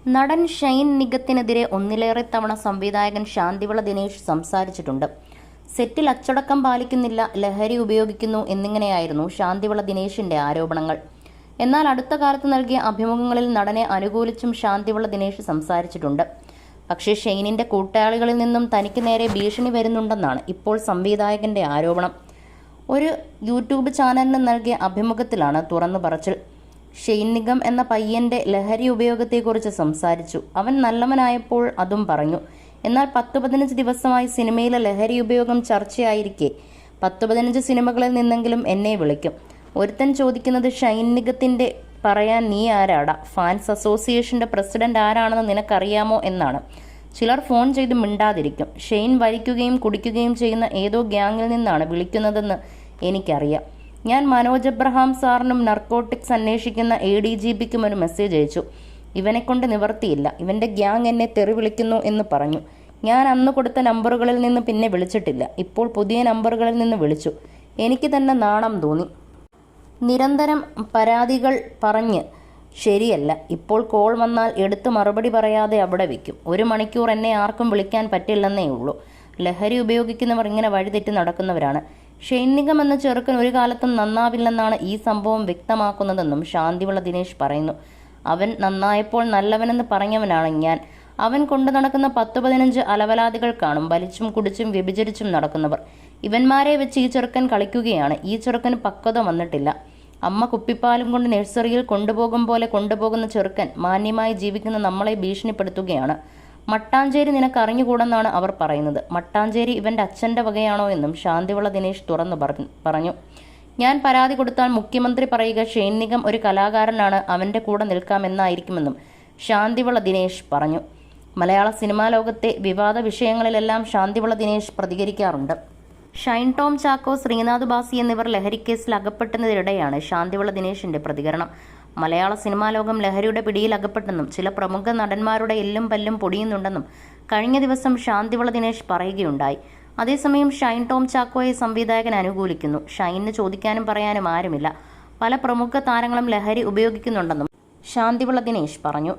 നടൻ ഷൈൻ നിഗത്തിനെതിരെ ഒന്നിലേറെ തവണ സംവിധായകൻ ശാന്തിവിള ദിനേശ് സംസാരിച്ചിട്ടുണ്ട്. സെറ്റിൽ അച്ചടക്കം പാലിക്കുന്നില്ല, ലഹരി ഉപയോഗിക്കുന്നു എന്നിങ്ങനെയായിരുന്നു ശാന്തിവിള ദിനേശിന്റെ ആരോപണങ്ങൾ. എന്നാൽ അടുത്ത കാലത്ത് നൽകിയ അഭിമുഖങ്ങളിൽ നടനെ അനുകൂലിച്ചും ശാന്തിവിള ദിനേശ് സംസാരിച്ചിട്ടുണ്ട്. പക്ഷേ ഷൈനിന്റെ കൂട്ടാളികളിൽ നിന്നും തനിക്ക് നേരെ ഭീഷണി വരുന്നുണ്ടെന്നാണ് ഇപ്പോൾ സംവിധായകന്റെ ആരോപണം. ഒരു യൂട്യൂബ് ചാനലിന് നൽകിയ അഭിമുഖത്തിലാണ് തുറന്നു പറച്ചിൽ. ഷെയ്ൻ നിഗം എന്ന പയ്യന്റെ ലഹരി ഉപയോഗത്തെക്കുറിച്ച് സംസാരിച്ചു. അവൻ നല്ലവനായപ്പോൾ അതും പറഞ്ഞു. എന്നാൽ 10-15 ദിവസമായി സിനിമയിലെ ലഹരി ഉപയോഗം ചർച്ചയായിരിക്കെ 10-15 സിനിമകളിൽ നിന്നെങ്കിലും എന്നെ വിളിക്കും. ഒരുത്തൻ ചോദിക്കുന്നത് ഷൈൻ നിഗത്തിന്റെ പറയാൻ നീ ആരാടാ, ഫാൻസ് അസോസിയേഷന്റെ പ്രസിഡന്റ് ആരാണെന്ന് നിനക്കറിയാമോ എന്നാണ്. ചിലർ ഫോൺ ചെയ്ത് മിണ്ടാതിരിക്കും. ഷെയ്ൻ വലിക്കുകയും കുടിക്കുകയും ചെയ്യുന്ന ഏതോ ഗ്യാങ്ങിൽ നിന്നാണ് വിളിക്കുന്നതെന്ന് എനിക്കറിയാം. ഞാൻ മനോജ് എബ്രഹാം സാറിനും നർക്കോട്ടിക്സ് അന്വേഷിക്കുന്ന ADGPക്കും ഒരു മെസ്സേജ് അയച്ചു. ഇവനെക്കൊണ്ട് നിവർത്തിയില്ല, ഇവന്റെ ഗ്യാങ് എന്നെ തെറി വിളിക്കുന്നു എന്ന് പറഞ്ഞു. ഞാൻ അന്ന് കൊടുത്ത നമ്പറുകളിൽ നിന്ന് പിന്നെ വിളിച്ചിട്ടില്ല. ഇപ്പോൾ പുതിയ നമ്പറുകളിൽ നിന്ന് വിളിച്ചു. എനിക്ക് തന്നെ നാണം തോന്നി. നിരന്തരം പരാതികൾ പറഞ്ഞ് ശരിയല്ല. ഇപ്പോൾ കോൾ വന്നാൽ എടുത്ത് മറുപടി പറയാതെ അവിടെ വയ്ക്കും. 1 മണിക്കൂർ എന്നെ ആർക്കും വിളിക്കാൻ പറ്റില്ലെന്നേ ഉള്ളൂ. ലഹരി ഉപയോഗിക്കുന്നവർ ഇങ്ങനെ വഴിതെറ്റി നടക്കുന്നവരാണ്. ഷെയ്ൻ നിഗം എന്ന ചെറുക്കൻ ഒരു കാലത്തും നന്നാവില്ലെന്നാണ് ഈ സംഭവം വ്യക്തമാക്കുന്നതെന്നും ശാന്തിവിള ദിനേശ് പറയുന്നു. അവൻ നന്നായപ്പോൾ നല്ലവനെന്ന് പറഞ്ഞവനാണ് ഞാൻ. അവൻ കൊണ്ടു നടക്കുന്ന 10-15 അലവലാദികൾ കാണും. വലിച്ചും കുടിച്ചും വ്യഭിചരിച്ചും നടക്കുന്നവർ. ഇവന്മാരെ വെച്ച് ഈ ചെറുക്കൻ കളിക്കുകയാണ്. ഈ ചെറുക്കന് പക്വത വന്നിട്ടില്ല. അമ്മ കുപ്പിപ്പാലും കൊണ്ട് നഴ്സറിയിൽ കൊണ്ടുപോകും പോലെ കൊണ്ടുപോകുന്ന ചെറുക്കൻ മാന്യമായി ജീവിക്കുന്ന നമ്മളെ ഭീഷണിപ്പെടുത്തുകയാണ്. മട്ടാഞ്ചേരി നിനക്ക് അറിഞ്ഞുകൂടെന്നാണ് അവർ പറയുന്നത്. മട്ടാഞ്ചേരി ഇവന്റെ അച്ഛന്റെ വകയാണോ എന്നും ശാന്തിവിള ദിനേശ് തുറന്നു പറഞ്ഞു. ഞാൻ പരാതി കൊടുത്താൽ മുഖ്യമന്ത്രി പറയുക ഷെയ്ൻ നിഗം ഒരു കലാകാരനാണ്, അവന്റെ കൂടെ നിൽക്കാമെന്നായിരിക്കുമെന്നും ശാന്തിവിള ദിനേശ് പറഞ്ഞു. മലയാള സിനിമാ ലോകത്തെ വിവാദ വിഷയങ്ങളിലെല്ലാം ശാന്തിവിള ദിനേശ് പ്രതികരിക്കാറുണ്ട്. ഷൈൻ ടോം ചാക്കോ, ശ്രീനാഥ് ബാസി എന്നിവർ ലഹരിക്കേസിൽ അകപ്പെട്ടതിനിടെയാണ് ശാന്തിവിള ദിനേശിന്റെ പ്രതികരണം. മലയാള സിനിമാ ലോകം ലഹരിയുടെ പിടിയിൽ അകപ്പെട്ടെന്നും ചില പ്രമുഖ നടന്മാരുടെ എല്ലും പല്ലും പൊടിയുന്നുണ്ടെന്നും കഴിഞ്ഞ ദിവസം ശാന്തിവിള ദിനേശ് പറയുകയുണ്ടായി. അതേസമയം ഷൈൻ ടോം ചാക്കോയെ സംവിധായകൻ അനുകൂലിക്കുന്നു. ഷൈനിന് ചോദിക്കാനും പറയാനും ആരുമില്ല. പല പ്രമുഖ താരങ്ങളും ലഹരി ഉപയോഗിക്കുന്നുണ്ടെന്നും ശാന്തിവിള ദിനേശ് പറഞ്ഞു.